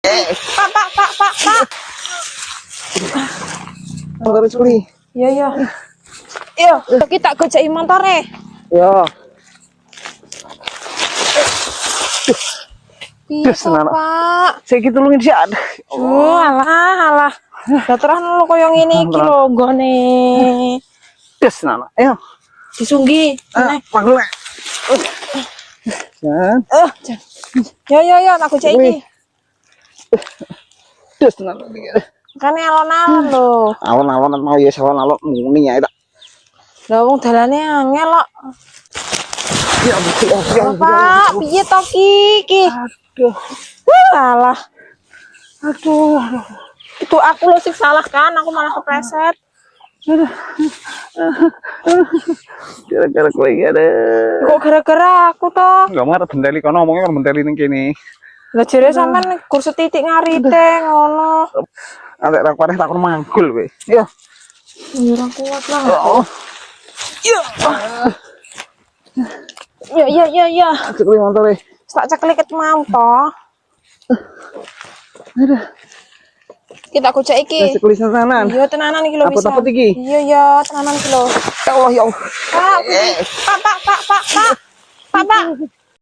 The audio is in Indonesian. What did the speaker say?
Pak. Motor curi. Iya. Iya, kita gojeki motore. Yo. Piye Terus, Nana. Pak? Saiki tulungin sik. Alah. Lah terus lu koyo ngene iki lho nggone. Des Nana. Ayo. Disunggi. Panggul. Jan. Yo, tak gojeki iki. Des Nana. Kan alon-alon lho. Alon-alon mau ya alon-alon muni ya tak. Lah wong dalane angel kok. Ya Pak, piye to iki? Aduh. Alah. Aduh. Itu aku lo sih salah kan, aku malah kepleset. Gara-gara kowe iki ada. Kok gara-gara aku toh? Enggak marah benteli kono ngomongnya kan benteli ning kene. Lah jere sampean kursus titik ngarite ngono. Arek ra pareh tak manggul kowe. Yo. Ya ora kuat lah. Ya. Cek kuwi montore. Tak ceklik mau toh. Aduh. Kita gojek iki. Cek kuwi tenanan. Iya tenanan iki lho bisa. Apa iki? Iya, tenanan iki lho. Ya Allah ya Allah. Pak.